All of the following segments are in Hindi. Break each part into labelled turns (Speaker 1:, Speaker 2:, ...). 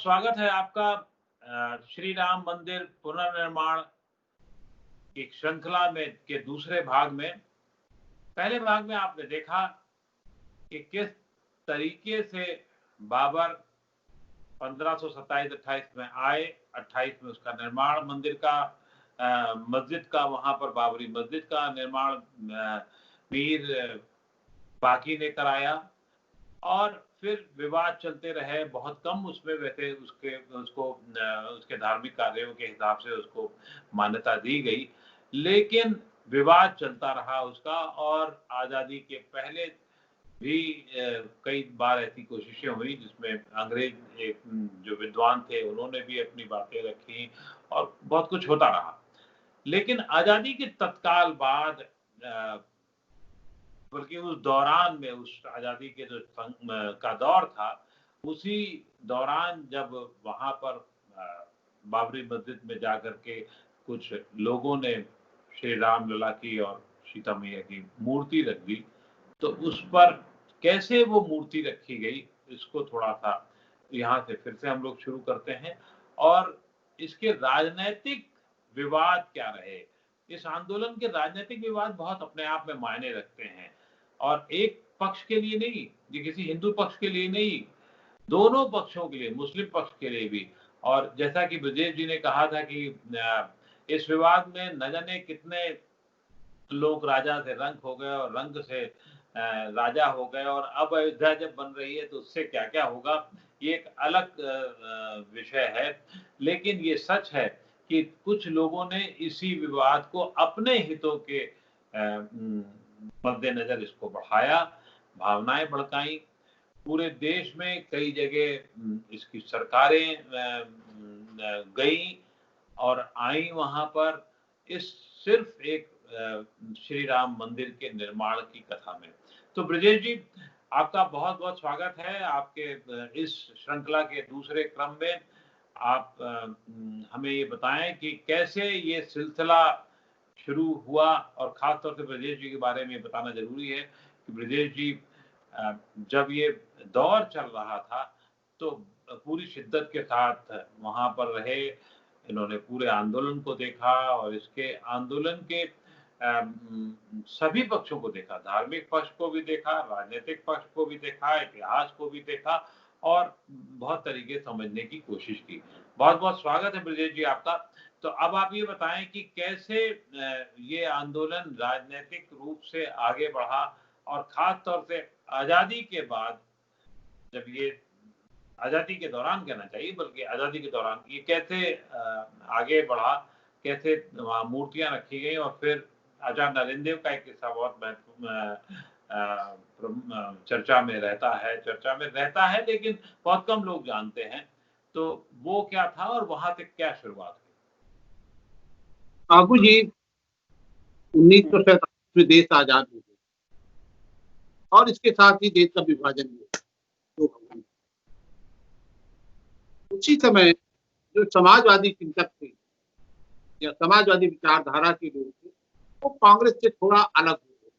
Speaker 1: स्वागत है आपका श्री राम मंदिर पुनर्निर्माण की श्रृंखला में के दूसरे भाग में। पहले भाग में आपने देखा कि किस तरीके से बाबर 1527-28 में आए, 28 में उसका निर्माण मंदिर का मस्जिद का, वहां पर बाबरी मस्जिद का निर्माण मीर बाकी ने कराया और फिर विवाद चलते रहे। बहुत कम उसमें वैसे उसके धार्मिक कार्यों के हिसाब से उसको मान्यता दी गई, लेकिन विवाद चलता रहा उसका। और आजादी के पहले भी कई बार ऐसी कोशिशें हुई जिसमें अंग्रेज एक जो विद्वान थे उन्होंने भी अपनी बातें रखी और बहुत कुछ होता रहा। लेकिन आजादी के तत्काल बाद बल्कि उस दौरान में, उस आजादी के जो का दौर था, उसी दौरान जब वहां पर बाबरी मस्जिद में जाकर के कुछ लोगों ने श्री राम लला की और सीता मैया की मूर्ति रख दी, तो उस पर कैसे वो मूर्ति रखी गई, इसको थोड़ा सा यहाँ से फिर से हम लोग शुरू करते हैं। और इसके राजनैतिक विवाद क्या रहे, इस आंदोलन के राजनीतिक विवाद बहुत अपने आप में मायने रखते हैं। और एक पक्ष के लिए नहीं, ये किसी हिंदू पक्ष के लिए नहीं, दोनों पक्षों के लिए, मुस्लिम पक्ष के लिए भी। और जैसा कि ब्रजेश जी ने कहा था कि इस विवाद में न जाने कितने लोग राजा से रंग हो गए और रंग से राजा हो गए, और अब अयोध्या जब बन रही है तो उससे क्या क्या होगा, ये एक अलग विषय है। लेकिन ये सच है कि कुछ लोगों ने इसी विवाद को अपने हितों के मद्देनजर इसको बढ़ाया, भावनाएं भड़काई। पूरे देश में कई जगह इसकी सरकारें गई और आई वहां पर, इस सिर्फ एक श्री राम मंदिर के निर्माण की कथा में। तो ब्रजेश जी, आपका बहुत बहुत स्वागत है आपके इस श्रृंखला के दूसरे क्रम में। आप हमें ये बताएं कि कैसे ये सिलसिला शुरू हुआ, और खास तौर से ब्रजेश जी के बारे में बताना जरूरी है कि ब्रजेश जी जब ये दौर चल रहा था तो पूरी शिद्दत के साथ वहां पर रहे। इन्होंने पूरे आंदोलन को देखा और इसके आंदोलन के सभी पक्षों को देखा, धार्मिक पक्ष को भी देखा, राजनीतिक पक्ष को भी देखा, इतिहास को भी देखा और बहुत तरीके समझने की कोशिश की। बहुत बहुत स्वागत है ब्रजेश जी आपका। तो अब आप ये बताएं कि कैसे ये आंदोलन राजनीतिक रूप से आगे बढ़ा, और खास तौर से आजादी के बाद, जब ये आजादी के दौरान कहना चाहिए, बल्कि आजादी के दौरान ये कैसे आगे बढ़ा, कैसे वहां मूर्तियां रखी गई। और फिर आचार्य नरेंद्र देव का एक किस्सा बहुत चर्चा में रहता है, लेकिन बहुत कम लोग जानते हैं। तो वो क्या था और वहां से क्या शुरुआत हुई?
Speaker 2: आगू जी, 1947 में देश आजाद हो गया और इसके साथ ही देश का विभाजन हुआ। उसी समय जो समाजवादी चिंतक थे या समाजवादी विचारधारा के लोग थे, वो कांग्रेस से थोड़ा अलग हो गए।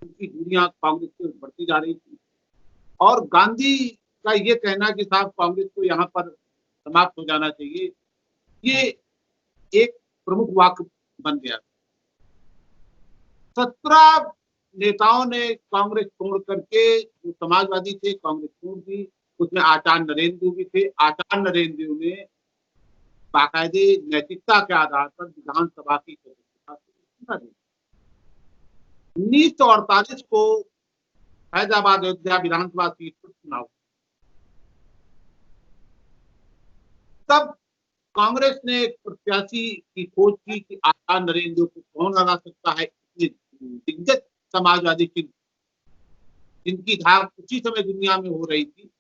Speaker 2: उनकी दूरियां कांग्रेस से बढ़ती जा रही थी और गांधी का ये कहना कि साहब कांग्रेस को यहाँ पर समाप्त हो जाना चाहिए, ये एक प्रमुख वाक्य बन गया। 17 नेताओं ने कांग्रेस छोड़ करके, जो समाजवादी थे, कांग्रेस छोड़ दी। उसमें आचार्य नरेंद्र देव भी थे। आचार्य नरेंद्र देव ने बाकायदे नैतिकता के आधार पर विधानसभा की सदस्यता दी। 1948 को फैजाबाद अयोध्या विधानसभा सीट पर चुनाव, तब कांग्रेस ने एक प्रत्याशी की खोज की कि आचार्य नरेंद्र देव को कौन लगा सकता है। दिग्गज समाजवादी की जिनकी धार उसी समय दुनिया में हो रही थी,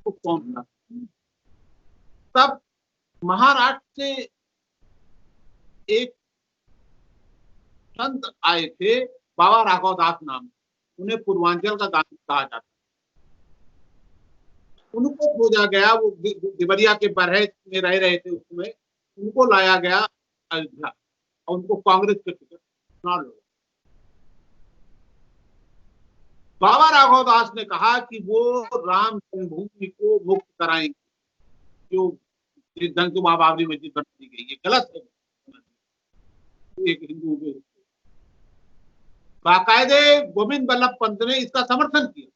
Speaker 2: वो कौन लगा। तब महाराष्ट्र से एक संत आए थे, बाबा राघव दास नाम, उन्हें पूर्वांचल का गांधी कहा जाता। उनको खोजा गया, वो देवरिया के बरहे में रह रहे थे उस समय। उनको लाया गया अयोध्या और उनको कांग्रेस के टिकट चुना लो। बाबा राघव दास ने कहा कि वो राम जन्मभूमि को मुक्त कराएंगे, जो जिस ढंग से वहां बाबरी मस्जिद बना दी गई, ये गलत है। एक हिंदू के बाकायदे गोविंद बल्लभ पंत ने इसका समर्थन किया।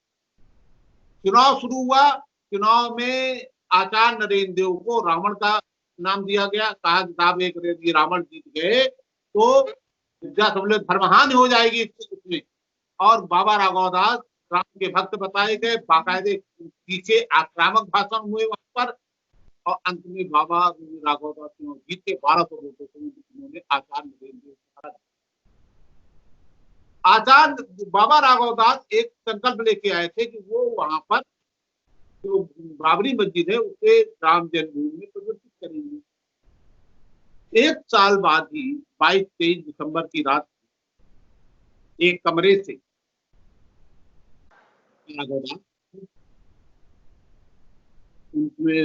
Speaker 2: चुनाव शुरू हुआ, चुनाव में आचार्य नरेंद्र देव को रावण का नाम दिया गया, कहा साहब एक ये रावण जीत गए तो विद्या सम्मेलन धर्महानि हो जाएगी उसमें। और बाबा राघवदास राम के भक्त बताए गए, बाकायदे पीछे आक्रामक भाषण हुए वहां पर, और अंत में बाबा राघवदास जीत के 1200 वोटों से उन्होंने आचार्य नरेंद्र देव, आचार्य बाबा राघवदास एक संकल्प लेके आए थे कि वो वहां पर जो बाबरी मस्जिद है उसे राम जन्मभूमि में परिवर्तित करेंगे। एक साल बाद ही 22-23 दिसंबर की रात एक कमरे से उनमें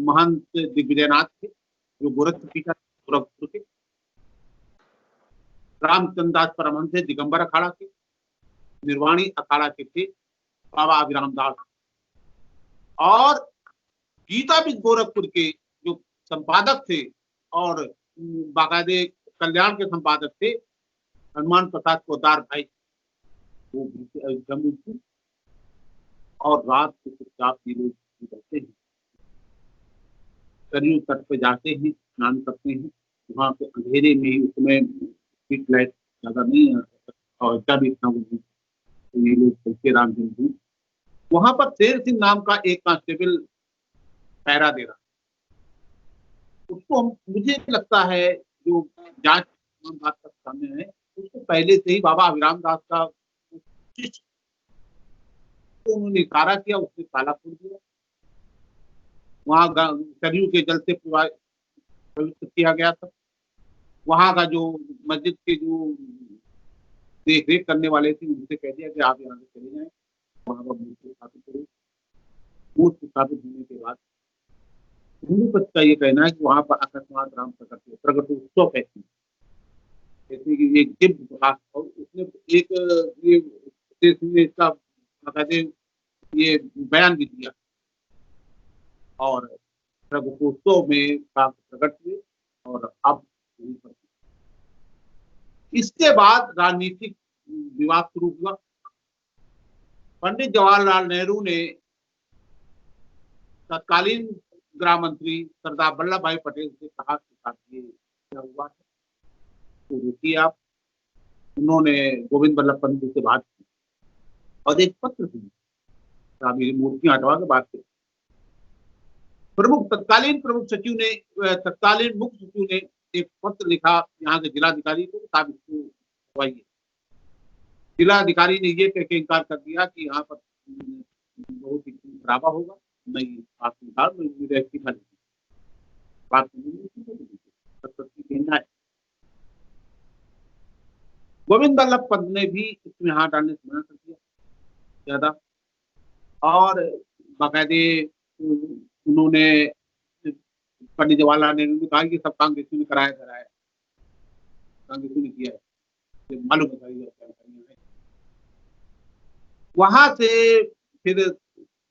Speaker 2: महंत दिग्विजयनाथ थे जो गोरखपुर के, रामचंद्र दास परमहंस थे दिगंबर अखाड़ा के, निर्वाणी अखाड़ा के थे बाबा अभिराम दास, और गीता भी गोरखपुर के जो संपादक थे और बाकायदे कल्याण के संपादक थे हनुमान प्रसाद पोद्दार भाई, वो जम्मू थी। और रात को चुपचाप ये लोग निकलते हैं, सरयू तट पे जाते हैं, स्नान करते हैं, वहां पे अंधेरे में ही, उसमें स्ट्रीट लाइट ज्यादा नहीं है और जब इतना तो ये लोग चलते राम जन्मभूमि, वहां पर शेर सिंह नाम का एक कांस्टेबल पहरा दे रहा, उसको मुझे लगता है जो जांच बात तक सामने है, उसको पहले से ही बाबा अभिराम दास का शिष्य, तो उन्होंने इशारा किया, उसने ताला खोल दिया, वहां सरयू के जल से पवित्र किया गया था। वहां का जो मस्जिद के जो देख रेख करने वाले थे उनसे कह दिया कि आप यहाँ से चले जाएं, वहां पर मूर्ति स्थापित करें। मूर्ति स्थापित होने के बाद हिंदू पक्ष का ये कहना है कि वहां पर अकस्मात राम प्रकट उत्सव कहते हैं, जैसे कि एक दिव्य प्रकाश, और उसने एक ये इसका ये बयान भी दिया, और प्रगटोत्सव में प्रकट हुए। और अब इसके बाद राजनीतिक विवाद शुरू हुआ। पंडित जवाहरलाल नेहरू ने तत्कालीन गृह मंत्री सरदार वल्लभ भाई पटेल से कहा कि क्या हुआ है तो रुकिए आप। उन्होंने गोविंद बल्लभ पंत से बात की और एक पत्र दिया, मूर्तियां हटवा के बात की। तत्कालीन मुख्य सचिव ने एक पत्र लिखा यहाँ के जिलाधिकारी को, साहब इसको हटवाइए। जिलाधिकारी ने ये कह के इनकार कर दिया कि यहाँ पर बहुत ही खराबा होगा, नहीं आप बात कहना है। गोविंद बल्लभ पंत ने भी इसमें हाथ डालने से मना कर दिया ज्यादा, और बाकायदे उन्होंने पंडित जवाहरलाल नेहरू ने कहा कि सब कांग्रेसियों ने कराया, कांग्रेसियों ने किया है, मालूम है। वहां से फिर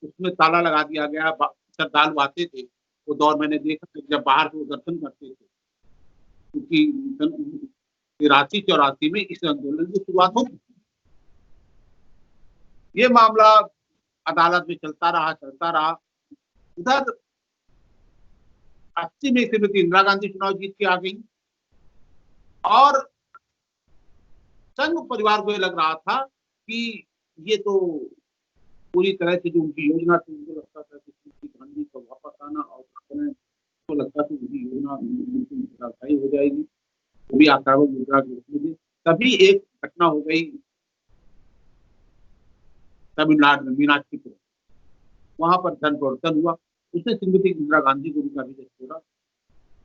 Speaker 2: उसमें ताला लगा दिया गया। श्रद्धालु आते थे, वो दौर मैंने देखा जब बाहर से दर्शन करते थे, क्योंकि 83-84 में इस आंदोलन की शुरुआत होती। ये मामला अदालत में चलता रहा। उधर 80 में श्रीमती इंदिरा गांधी चुनाव जीत के आ गई, और संघ परिवार को ये लग रहा था कि ये तो पूरी तरह से जो उनकी योजना थी, उनको लगता था कि गांधी को वापस आना, और तो लगता था उनकी योजना हो जाएगी, वो भी आक्रामक मुद्रा के रूप में। तभी एक घटना हो गई तमिलनाडु में मीनाक्षीपुरम, वहां पर धन प्रवर्तन हुआ, उसने श्रीमती इंदिरा गांधी को भी काफी छोड़ा।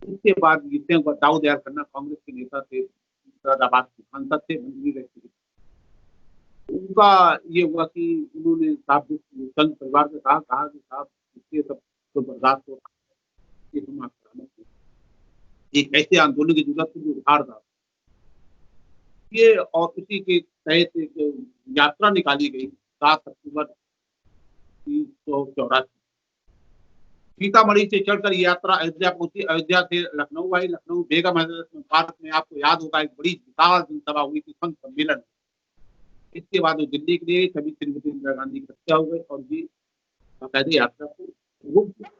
Speaker 2: इसके बाद दाऊद दयाल खन्ना कांग्रेस के नेता थे, मुरादाबाद के सांसद थे, मंत्री रह चुके, उनका ये हुआ कि उन्होंने साहब संघ परिवार से कहा कि साहब इसके सब तो बर्दाश्त हो, ये कैसे आंदोलन की जरूरत थी, उधार था ये। और उसी के तहत एक यात्रा निकाली गई 7 अक्टूबर 1984, सीतामढ़ी से चढ़कर यात्रा अयोध्या पहुंची, अयोध्या से लखनऊ आई, लखनऊ बेगम हजरत पार्क में आपको याद होगा एक बड़ी विशाल जनसभा हुई थी, संत सम्मेलन। इसके बाद वो दिल्ली के लिए, तभी श्रीमती इंदिरा गांधी की हत्या हो गई और ये बाकायदे यात्रा को रोक दिया।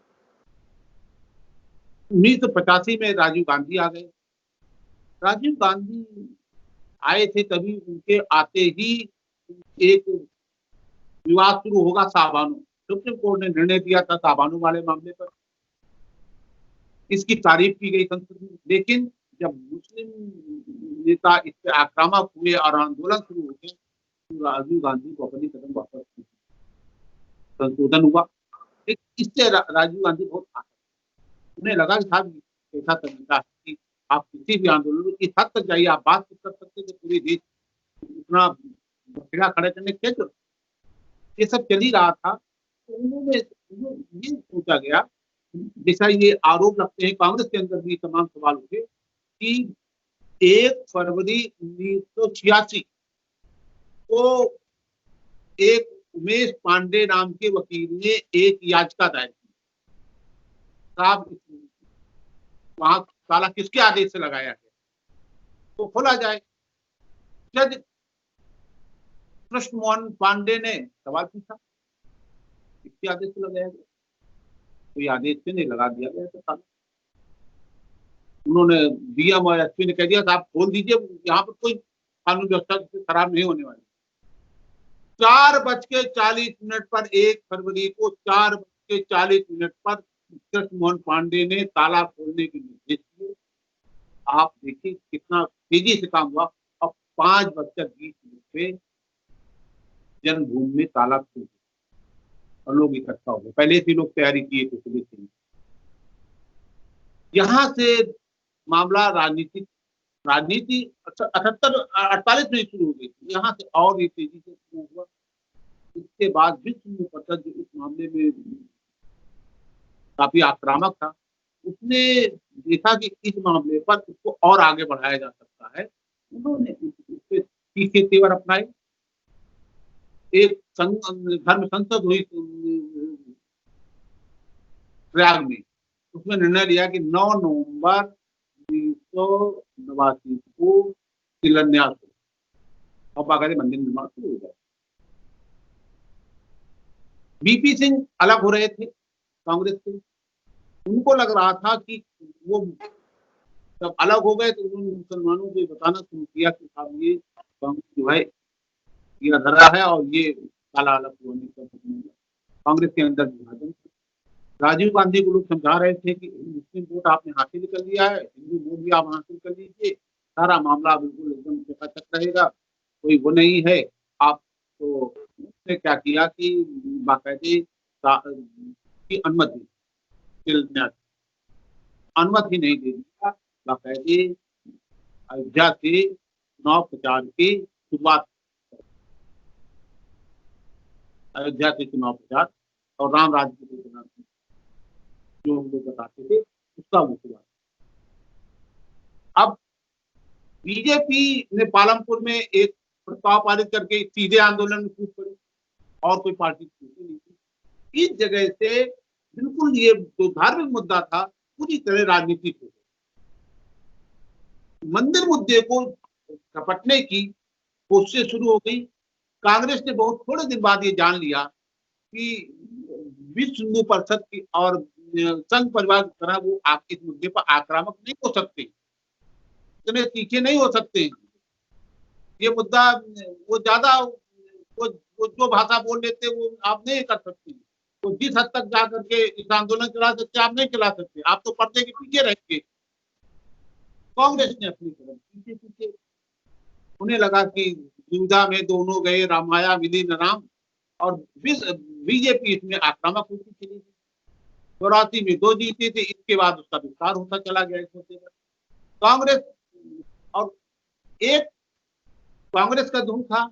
Speaker 2: 1985 में राजीव गांधी आ गए। राजीव गांधी आए थे, तभी उनके आते ही एक विवाद शुरू होगा शाहबानो। सुप्रीम कोर्ट ने निर्णय दिया था शाहबानो वाले मामले पर, इसकी तारीफ की गई संसद में। लेकिन जब मुस्लिम नेता इस पे आक्रामक हुए और आंदोलन शुरू हो गए, तो राजीव गांधी को अपनी कदम वापस की, संशोधन हुआ। इससे राजीव गांधी बहुत उन्हें लगा कि था ऐसा तरीका है कि आप किसी भी आंदोलन में इस हद तक जाइए, आप बात कर सकते थे पूरे देश इतना बखेड़ा खड़े करने के, ये सब चल ही रहा था। तो उन्होंने ये सोचा गया, जैसा ये आरोप लगते हैं कांग्रेस के अंदर भी तमाम सवाल उठे कि 1 फरवरी 1986 को एक उमेश पांडे नाम के वकील ने एक याचिका दायर की, साहब वहां ताला किसके आदेश से लगाया गया तो खोला जाए। जज कृष्ण मोहन पांडे ने सवाल पूछा, किसके आदेश से लगाया गया? कोई आदेश से नहीं लगा दिया गया था। उन्होंने डीएम और एसपी ने कह दिया था आप खोल दीजिए, यहाँ पर कोई कानून व्यवस्था खराब नहीं होने वाली। 4:40 पर 1 फरवरी को 4:40 पर कृष्ण मोहन पांडे ने ताला खोलने के निर्देश दिए। आप देखिए कितना तेजी से काम हुआ। अब 5:20 पे जन्मभूमि में ताला खुल और लोग इकट्ठा हो गए। पहले से लोग तैयारी किए थे सुबह से। यहाँ से मामला राजनीति 48 में शुरू हो गई, यहाँ से और ये तेजी से शुरू हुआ। इसके बाद विश्व हिंदू परिषद जो इस मामले में काफी आक्रामक था, उसने देखा कि इस मामले पर उसको और आगे बढ़ाया जा सकता है। उन्होंने इसके तीखे तेवर अपनाए। एक धर्म संसद हुई प्रयाग में, उसमें निर्णय लिया कि 9 नवंबर 1989 को शिलान्यास हो और बाकायदे मंदिर निर्माण शुरू हो जाए। बीपी सिंह अलग हो रहे थे कांग्रेस से। उनको लग रहा था कि वो जब अलग हो गए तो उन्होंने मुसलमानों को बताना शुरू किया कि साहब ये कांग्रेस जो है ये धरा है और ये काला अलग होने का कांग्रेस के अंदर विभाजन। राजीव गांधी को लोग समझा रहे थे कि मुस्लिम वोट आपने हासिल कर लिया है, हिंदू वोट भी आप हासिल कर लीजिए, सारा मामला बिल्कुल एकदम चकाचक रहेगा, कोई वो नहीं है। आप तो उसने क्या किया कि बाकायदे की अनुमति नहीं दे दिया, बाकायदे अयोध्या से चुनाव प्रचार की शुरुआत, अयोध्या से चुनाव प्रचार और राम राज्य के चुनाव जो हम लोग बताते थे उसका वो शुरुआत। अब बीजेपी ने पालमपुर में एक प्रस्ताव पारित करके सीधे आंदोलन में कूद पड़ी और कोई पार्टी नहीं थी। इस जगह से बिल्कुल ये जो धार्मिक मुद्दा था पूरी तरह राजनीतिक हो गया। मंदिर मुद्दे को झपटने की कोशिश शुरू हो गई। कांग्रेस ने बहुत थोड़े दिन बाद ये जान लिया कि विश्व हिंदू परिषद की और संघ परिवार की तरह वो इस मुद्दे पर आक्रामक नहीं हो सकते, इतने तीखे नहीं हो सकते। ये मुद्दा वो ज्यादा वो जो भाषा बोल लेते वो आप नहीं कर सकते। तो जिस हद तक जा करके इस आंदोलन चला सकते आप नहीं चला सकते, आप तो पर्दे के पीछे रहेंगे। कांग्रेस ने अपनी कदम पीछे उन्हें लगा कि दुविधा में दोनों गए रामाया मिली न राम, और बीजेपी इसमें आक्रामक होती चली गई। 84 में 2 जीते थे, इसके बाद उसका विस्तार होता चला गया। कांग्रेस और एक कांग्रेस का धुन था,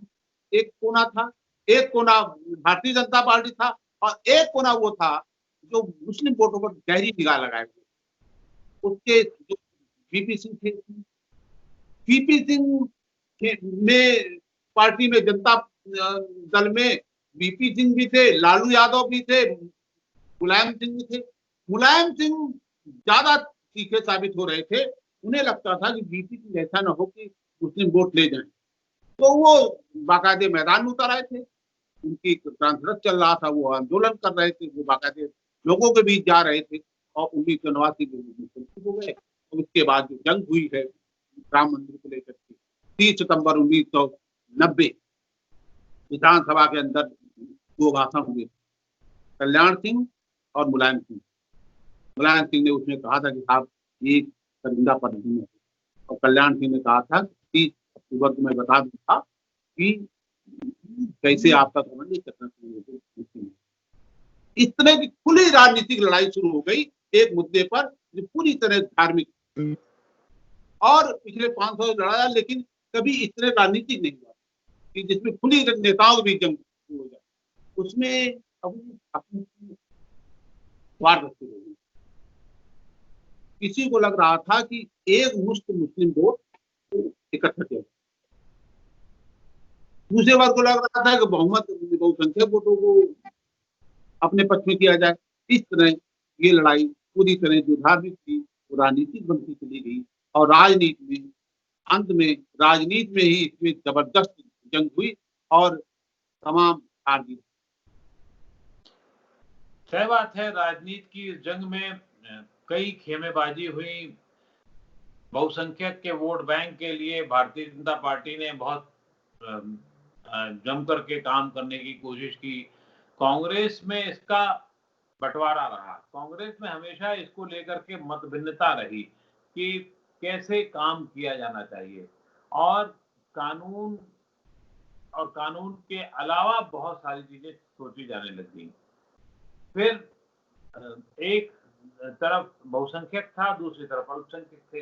Speaker 2: एक कोना था, एक कोना भारतीय जनता पार्टी था और एक कोना वो था जो मुस्लिम वोटों पर गहरी निगाह लगाए हुए। उसके जो वीपी सिंह थे, वीपी सिंह में पार्टी में जनता दल में वीपी सिंह भी थे, लालू यादव भी थे, मुलायम सिंह भी थे। मुलायम सिंह ज्यादा तीखे साबित हो रहे थे। उन्हें लगता था कि बीपीसिंह ऐसा ना हो कि मुस्लिम वोट ले जाए, तो वो बाकायदे मैदान में उतर आए थे। उनकी ट्रांसफर चल रहा था, वो आंदोलन कर रहे थे, वो बाकायदे लोगों के बीच जा रहे थे और 1989 में हो गए। और उसके बाद जो जंग हुई है राम मंदिर को लेकर के 30 सितंबर 1990 विधानसभा के अंदर दो भाषण हुए, कल्याण सिंह और मुलायम सिंह। मुलायम सिंह ने उसमें कहा था कि साहब ये शर्मिंदा पर नहीं है, और कल्याण सिंह ने कहा था 30 अक्टूबर को मैं बता दूंगा कि कैसे आपका भ्रमण नहीं करना चाहिए। इस तरह की खुली राजनीतिक लड़ाई शुरू हो गई एक मुद्दे पर जो पूरी तरह धार्मिक, और पिछले 500 लड़ाया, लेकिन कभी इस तरह राजनीतिक नहीं हुआ कि जिसमें खुली नेताओं के बीच जंग हो जाए। उसमें अपनी स्वार्थ शुरू हो गई। किसी को लग रहा था कि एक मुश्त मुस्लिम वोट इकट्ठा किया, दूसरे वर्ग को लग रहा था कि बहुसंख्यक वोटों को अपने पक्ष में किया जाए। इस तरह ये लड़ाई पूरी तरह जो धार्मिक थी वो राजनीतिक बनती चली गई, और राजनीति में अंत में राजनीति में ही इसमें जबरदस्त जंग हुई और तमाम हार गई।
Speaker 1: तय बात है, राजनीति की इस जंग में कई खेमेबाजी हुई। बहुसंख्यक के वोट बैंक के लिए भारतीय जनता पार्टी ने बहुत जम करके काम करने की कोशिश की। कांग्रेस में इसका बंटवारा रहा। कांग्रेस में हमेशा इसको लेकर के मतभिन्नता रही कि कैसे काम किया जाना चाहिए, और कानून के अलावा बहुत सारी चीजें सोची जाने लग गई। फिर एक तरफ बहुसंख्यक था, दूसरी तरफ अल्पसंख्यक थे।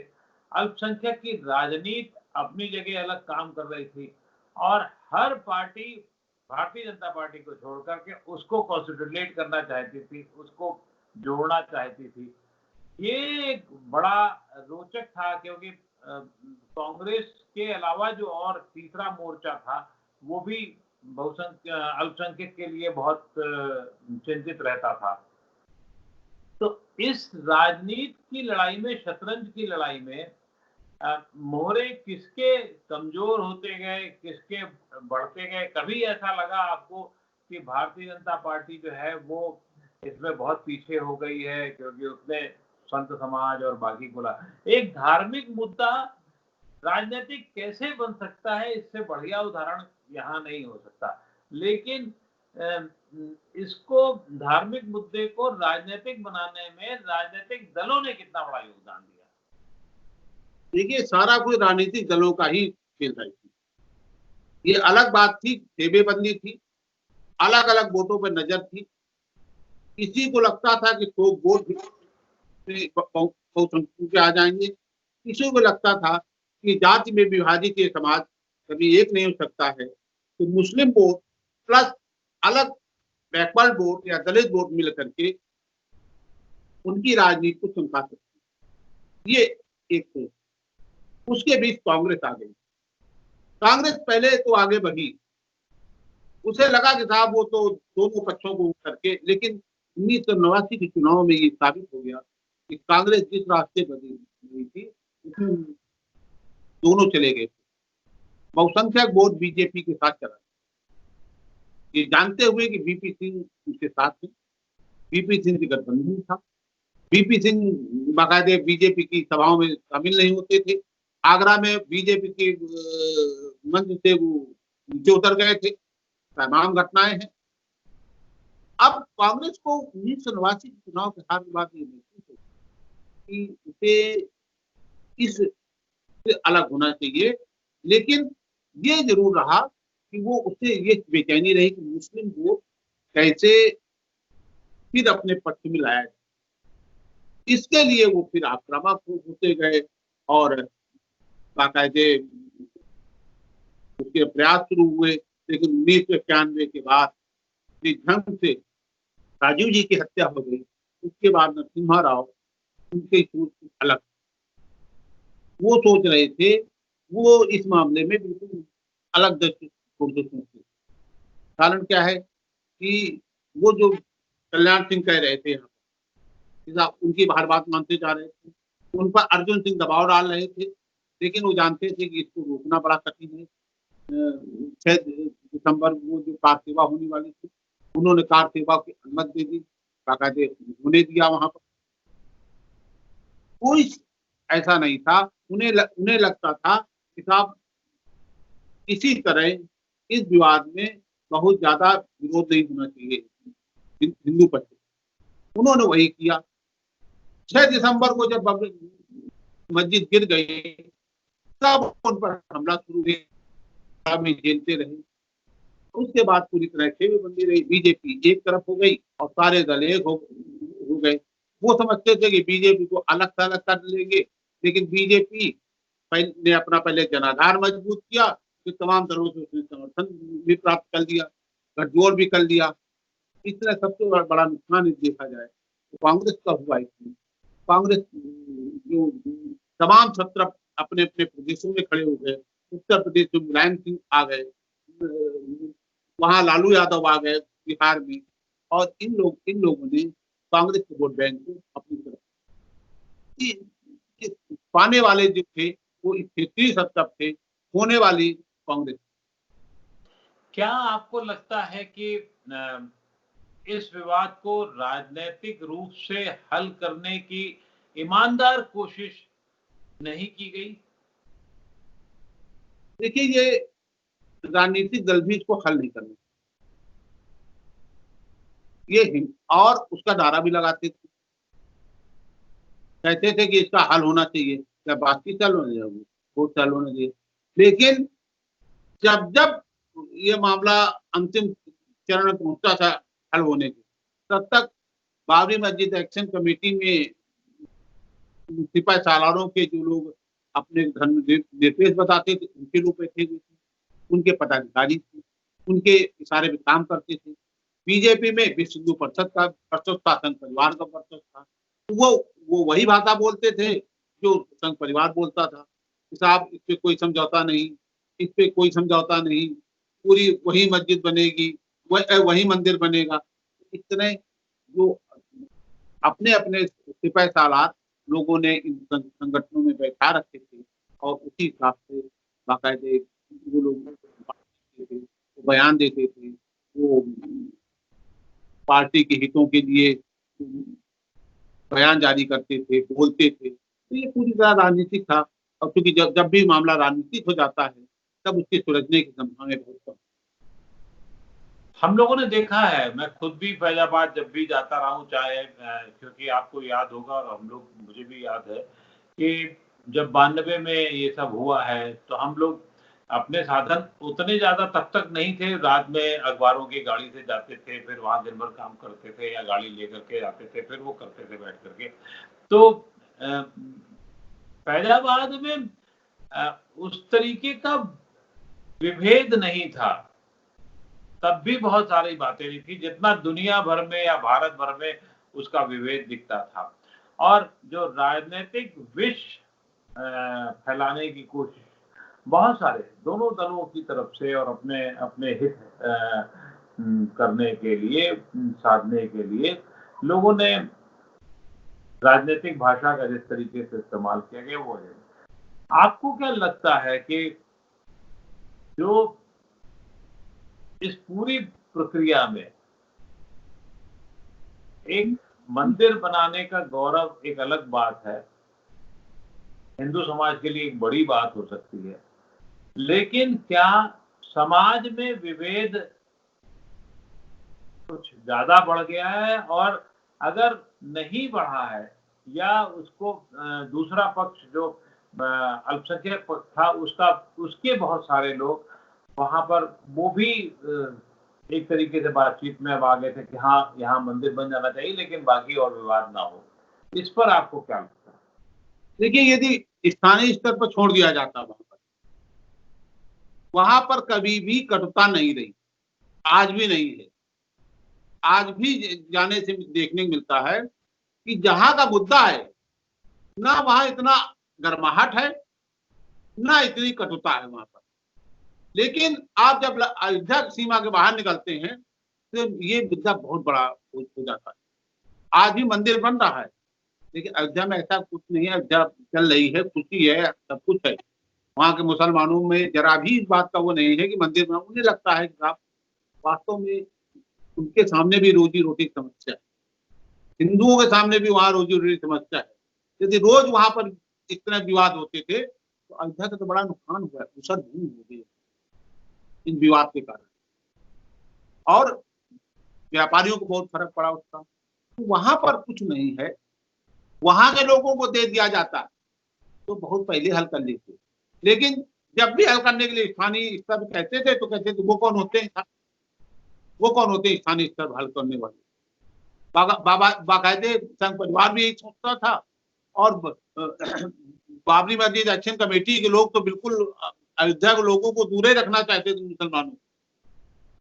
Speaker 1: अल्पसंख्यक की राजनीति अपनी जगह अलग काम कर रही थी, और हर पार्टी भारतीय जनता पार्टी को छोड़ करके उसको कंसोलिडेट करना चाहती थी, उसको जोड़ना चाहती थी। ये एक बड़ा रोचक था, क्योंकि कांग्रेस के अलावा जो और तीसरा मोर्चा था वो भी अल्पसंख्यक के लिए बहुत चिंतित रहता था। तो इस राजनीति की लड़ाई में, शतरंज की लड़ाई में मोहरे किसके कमजोर होते गए, किसके बढ़ते गए? कभी ऐसा लगा आपको कि भारतीय जनता पार्टी जो है वो इसमें बहुत पीछे हो गई है क्योंकि उसने संत समाज और बाकी बोला? एक धार्मिक मुद्दा राजनीतिक कैसे बन सकता है, इससे बढ़िया उदाहरण यहाँ नहीं हो सकता। लेकिन इसको, धार्मिक मुद्दे को राजनीतिक बनाने में राजनीतिक दलों ने कितना बड़ा योगदान दिया?
Speaker 2: देखिए, सारा कुछ राजनीतिक दलों का ही खेल रही थी। ये अलग बात थी, सेबेबंदी थी, अलग अलग वोटों पर नजर थी। किसी को लगता था कि तो वोट बहुसंख्यक आ जाएंगे, किसी को लगता था कि जाति में विभाजित ये समाज कभी एक नहीं हो सकता है, तो मुस्लिम वोट प्लस अलग बैकवर्ड वोट या दलित वोट मिल करके उनकी राजनीति को चमका सकती। ये एक सोच। उसके बीच कांग्रेस आ गई। कांग्रेस पहले तो आगे बढ़ी, उसे लगा कि साहब वो तो दोनों पक्षों को करके, लेकिन 1989 के चुनाव में ये साबित हो गया कि कांग्रेस जिस रास्ते पर गई थी उसमें दोनों चले गए। बहुसंख्यक वोट बीजेपी के साथ चला, ये जानते हुए कि बीपी सिंह उनके साथ थे। बीपी सिंह से गठबंधन था। बीपी सिंह बाकायदे बीजेपी की सभाओं में शामिल नहीं होते थे। आगरा में बीजेपी के मंच से वो नीचे उतर गए थे। तमाम घटनाएं हैं। अब कांग्रेस को 1989 चुनाव के हार के बाद ये महसूस हो कि उसे इससे अलग होना चाहिए, लेकिन ये जरूर रहा कि वो उससे ये बेचैनी रही कि मुस्लिम वोट कैसे फिर अपने पक्ष में लाया जाए। इसके लिए वो फिर आक्रामक होते गए और बाकायदे उसके प्रयास शुरू हुए। लेकिन 1991 के बाद जिस ढंग से राजीव जी की हत्या हो गई, उसके बाद नरसिम्हा राव, उनकी सोच अलग, वो सोच रहे थे, वो इस मामले में बिल्कुल अलग दृष्टिकोण से सोचते। कारण क्या है कि वो जो कल्याण सिंह कह रहे थे उनकी हर बात मानते जा रहे थे। उन पर अर्जुन सिंह दबाव डाल रहे थे, लेकिन वो जानते थे कि इसको रोकना बड़ा कठिन है। 6 दिसंबर को जो कार सेवा होने वाली थी, उन्होंने कार सेवा की अनुमति दे दी, बाकायदे होने दिया वहाँ पर। कोई ऐसा नहीं था, उन्हें लगता था कि साहब किसी तरह इस विवाद में बहुत ज़्यादा विरोध नहीं होना चाहिए हिंदू पक्ष। उन्होंने वही किया। 6 दिसंबर को जब मस्जिद गिर गई, तब उन पर हमला शुरू हुआ, में झेलते रहे। उसके बाद पूरी तरह खेमेबंदी रही। बीजेपी एक तरफ हो गई और सारे दल एक हो गए। वो समझते थे कि बीजेपी को अलग से अलग कर लेंगे, लेकिन बीजेपी ने अपना पहले जनाधार मजबूत किया, फिर तमाम दलों से उसने समर्थन भी प्राप्त कर लिया, गठजोड़ भी कर लिया। इसलिए सबसे बड़ा नुकसान देखा जाए तो कांग्रेस का हुआ। इसमें कांग्रेस जो तमाम छत्र अपने अपने प्रदेशों में खड़े हो गए। उत्तर प्रदेश में मुलायम सिंह आ गए, वहां लालू यादव आ गए बिहार में, और इन लोगों ने कांग्रेस के वोट बैंक को अपनी तरफ पाने वाले जो थे वो क्षेत्रीय सत्ता थे, होने वाली कांग्रेस।
Speaker 1: क्या आपको लगता है कि इस विवाद को राजनीतिक रूप से हल करने की ईमानदार कोशिश नहीं की गई?
Speaker 2: देखिए, ये राजनीतिक दल भी इसको हल नहीं करने, ये और उसका नारा भी लगाते थे, कहते थे कि इसका हल होना चाहिए, क्या बातचीत चालू होनी चाहिए, वोट चालू होना चाहिए। लेकिन जब जब ये मामला अंतिम चरण में पहुंचता था हल होने के, तब तक बाबरी मस्जिद एक्शन कमेटी में सिपा सालारों के जो लोग अपने धर्म निर्देश बताते थे, उनके लोग बैठे हुए थे, उनके पदाधिकारी थे, उनके इशारे पे काम करते थे। बीजेपी में विश्व हिंदू परिषद का वर्चस्व था, संघ परिवार का वर्चस्व था। वो वही भाषा बोलते थे जो संघ परिवार बोलता था कि साहब इस पे कोई समझौता नहीं, इस पे कोई समझौता नहीं, पूरी वही मस्जिद बनेगी, वही मंदिर बनेगा। इतने जो अपने अपने सिपह सालार लोगों ने इन संगठनों में बैठा रखे थे, और उसी हिसाब से बाकायदे वो लोग बयान देते थे, वो पार्टी के हितों के लिए बयान जारी करते थे, बोलते थे। तो ये पूरी तरह राजनीतिक था, और क्योंकि जब भी मामला राजनीतिक हो जाता है, तब उसके सुलझने की संभावना बहुत कम।
Speaker 1: हम लोगों ने देखा है, मैं खुद भी फैजाबाद जब भी जाता रहा हूँ, चाहे क्योंकि आपको याद होगा और मुझे भी याद है कि जब 92 में ये सब हुआ है, तो हम लोग अपने साधन उतने ज़्यादा तब तक नहीं थे। रात में अखबारों की गाड़ी से जाते थे, फिर वहाँ दिन भर काम करते थे, या गाड़ी लेकर के आते थे, फिर वो करते थे बैठ करके। तो फैजाबाद में उस तरीके का विभेद नहीं था, तब भी बहुत सारी बातें नहीं थी जितना दुनिया भर में या भारत भर में उसका विभेद दिखता था। और जो राजनीतिक विष फैलाने की कोशिश बहुत सारे दोनों दलों की तरफ से और अपने अपने हित करने के लिए, साधने के लिए लोगों ने राजनीतिक भाषा का जिस तरीके से इस्तेमाल किया गया वो है। आपको क्या लगता है कि जो इस पूरी प्रक्रिया में एक मंदिर बनाने का गौरव एक अलग बात है, हिंदू समाज के लिए एक बड़ी बात हो सकती है, लेकिन क्या समाज में विभेद कुछ ज्यादा बढ़ गया है? और अगर नहीं बढ़ा है या उसको दूसरा पक्ष जो अल्पसंख्यक पक्ष था उसके बहुत सारे लोग वहां पर वो भी एक तरीके से बातचीत में अब आ गए थे कि हाँ यहाँ मंदिर बन जाना चाहिए, लेकिन बाकी और विवाद ना हो, इस पर आपको क्या लगता है?
Speaker 2: देखिए, यदि स्थानीय स्तर पर छोड़ दिया जाता वहां पर कभी भी कटुता नहीं रही, आज भी नहीं है। आज भी जाने से देखने को मिलता है कि जहां का मुद्दा है ना वहां इतना गर्माहट है, ना इतनी कटुता है वहां पर। लेकिन आप जब अयोध्या सीमा के बाहर निकलते हैं तो ये मुद्दा बहुत बड़ा हो जाता है। आज भी मंदिर बन रहा है, लेकिन अयोध्या में ऐसा कुछ नहीं है। अयोध्या चल रही है, खुशी है, सब कुछ है। वहाँ के मुसलमानों में जरा भी इस बात का वो नहीं है कि मंदिर में, उन्हें लगता है कि साहब वास्तव में उनके सामने भी रोजी रोटी की समस्या है, हिंदुओं के सामने भी वहाँ रोजी रोटी की समस्या है। यदि रोज वहां पर इतने विवाद होते थे तो अयोध्या का तो बड़ा नुकसान हुआ है, उसर भूमि हो गई इन विवाद के कारण, और व्यापारियों को बहुत फर्क पड़ा उसका। तो वहां पर कुछ नहीं है, वहां के लोगों को दे दिया जाता तो बहुत पहले हल कर लेते। लेकिन जब भी हल करने के लिए स्थानीय स्तर कहते थे तो कहते थे वो कौन होते हैं, वो कौन होते हैं स्थानीय स्तर हल करने वाले। बाकायदे संघ परिवार भी यही सोचता था, और बाबरी मस्जिद एक्शन कमेटी के लोग तो बिल्कुल अयोध्या के लोगों को दूर ही रखना चाहते थे मुसलमानों।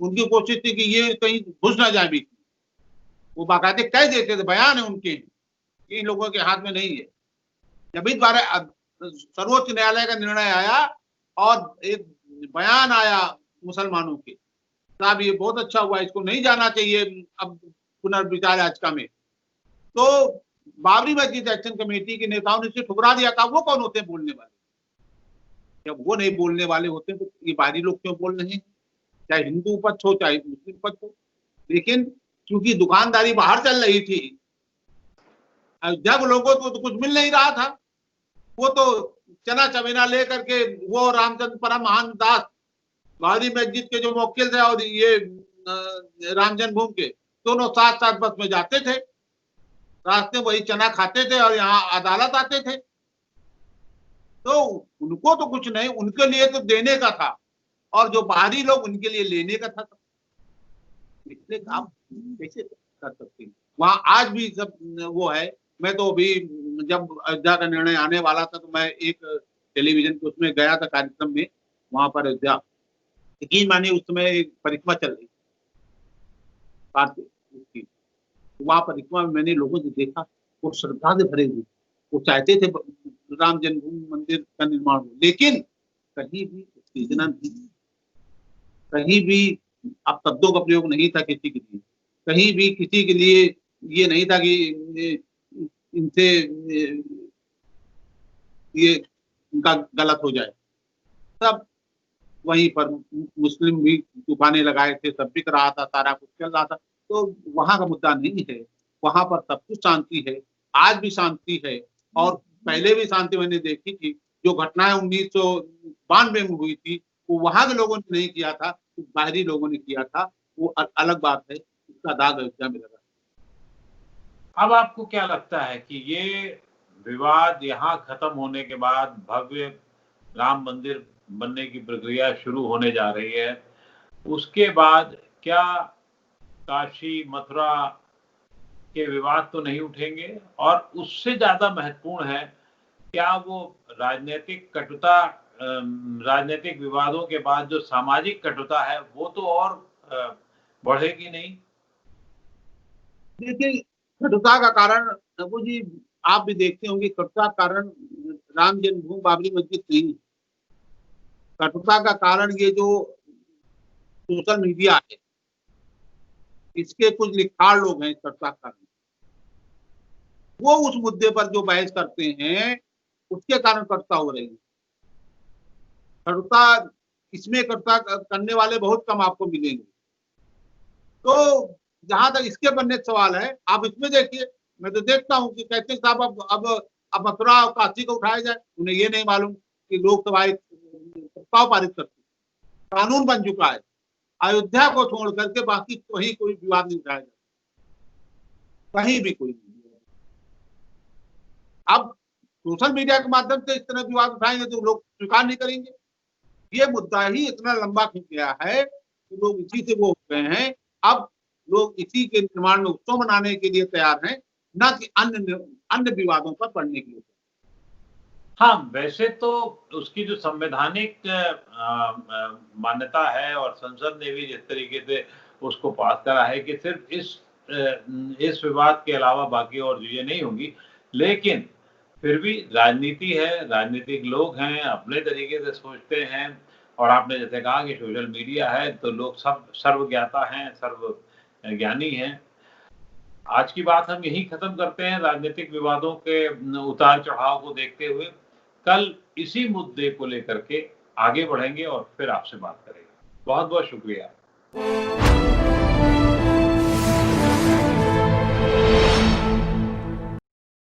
Speaker 2: उनकी कोशिश थी कि ये कहीं घुस ना जाए बीच में। वो बाकायदे कह देते थे, बयान है उनके, इन लोगों के हाथ में नहीं है। जब इस बार सर्वोच्च न्यायालय का निर्णय आया और एक बयान आया मुसलमानों के, साहब ये बहुत अच्छा हुआ, इसको नहीं जाना चाहिए अब पुनर्विचार याचिका में, तो बाबरी मस्जिद एक्शन कमेटी के नेताओं ने इसे ठुकरा दिया। था वो कौन होते हैं बोलने वाले? जब वो नहीं बोलने वाले होते हैं तो ये बाहरी लोग क्यों बोल रहे हैं, चाहे हिंदू पक्ष हो चाहे मुस्लिम पक्ष हो। लेकिन क्योंकि दुकानदारी बाहर चल रही थी, अयोध्या के लोगों को तो कुछ मिल नहीं रहा था, वो तो चना चमेना लेकर के वो रामचंद्र परमहंस दास बाबरी मस्जिद के जो मुवक्किल थे और ये राम जन्मभूमि के दोनों साथ साथ बस में जाते थे, रास्ते वही चना खाते थे और यहाँ अदालत आते थे। तो उनको तो कुछ नहीं, उनके लिए तो देने का था, और जो बाहरी लोग उनके लिए लेने का था। इसलिए आप कैसे कर सकते हैं? वहां आज भी सब वो है। मैं तो अभी जब अयोध्या का निर्णय आने वाला था तो मैं एक टेलीविजन के उसमें गया था कार्यक्रम में, वहां पर अयोध्या, यकीन मानिए उस समय एक परिक्रमा चल रही थी। वहां परिक्रमा में मैंने लोगों से देखा, वो श्रद्धा से भरे हुए, वो चाहते थे राम जन्मभूमि मंदिर का निर्माण हो, लेकिन कहीं भी उत्तेजना नहीं, कहीं भी अब शब्दों का प्रयोग नहीं था किसी के लिए, कहीं भी किसी के लिए ये नहीं था कि इनसे ये इनका गलत हो जाए। सब वहीं पर मुस्लिम भी दुकानें लगाए थे, सब बिक रहा था, सारा कुछ चल रहा था। तो वहां का मुद्दा नहीं है, वहां पर सब कुछ शांति है, आज भी शांति है, और पहले भी शांति मैंने देखी थी। जो घटनाएं 1992 में हुई थी वो वहां के लोगों ने नहीं किया था, बाहरी लोगों ने किया था, वो अलग बात है, उसका दाग अयोध्या में लगा।
Speaker 1: अब आपको क्या लगता है कि ये विवाद यहाँ खत्म होने के बाद भव्य राम मंदिर बनने की प्रक्रिया शुरू होने जा रही है, उसके बाद क्या काशी मथुरा के विवाद तो नहीं उठेंगे? और उससे ज्यादा महत्वपूर्ण है, क्या वो राजनीतिक कटुता, राजनीतिक विवादों के बाद जो सामाजिक कटुता है वो तो और बढ़ेगी नहीं?
Speaker 2: देखिए, कटुता का कारण वो जी आप भी देखते होंगे, कटुता का कारण राम जन्मभूमि बाबरी मस्जिद नहीं, कटुता का कारण ये जो सोशल मीडिया है, इसके कुछ लिखाड़ लोग हैं कटुता का कारण, वो उस मुद्दे पर जो बहस करते हैं उसके कारण कटुता हो रही है। कटुता इसमें कटुता करने वाले बहुत कम आपको मिलेंगे। तो जहां तक इसके बनने का सवाल है, आप इसमें देखिए, मैं तो देखता हूँ कि कहते हैं साहब अब मथुरा और काशी को उठाया जाए। उन्हें ये नहीं मालूम कि लोकसभा एक प्रस्ताव पारित करती, कानून बन चुका है, अयोध्या को छोड़ करके बाकी कहीं कोई विवाद नहीं उठाया जाए, कहीं भी कोई नहीं। अब सोशल मीडिया के माध्यम से इस तरह विवाद उठाएंगे तो लोग स्वीकार नहीं करेंगे। ये मुद्दा ही इतना लंबा खिंच गया है कि लोग इसी से वो हो गए हैं। अब लोग इसी के निर्माण में उत्सव मनाने के लिए तैयार हैं, न कि अन्य विवादों पर पड़ने के लिए।
Speaker 1: हाँ, वैसे तो उसकी जो संवैधानिक मान्यता है और संसद ने भी जिस तरीके से उसको पास करा है कि सिर्फ इस विवाद के अलावा बाकी और चीजें नहीं होंगी, लेकिन फिर भी राजनीति है, राजनीतिक लोग हैं, अपने तरीके से सोचते हैं, और आपने जैसे कहा कि सोशल मीडिया है तो लोग सब सर्वज्ञाता हैं, सर्व ज्ञानी हैं। आज की बात हम यही खत्म करते हैं, राजनीतिक विवादों के उतार चढ़ाव को देखते हुए। कल इसी मुद्दे को लेकर के आगे बढ़ेंगे और फिर आपसे बात करेंगे। बहुत बहुत शुक्रिया।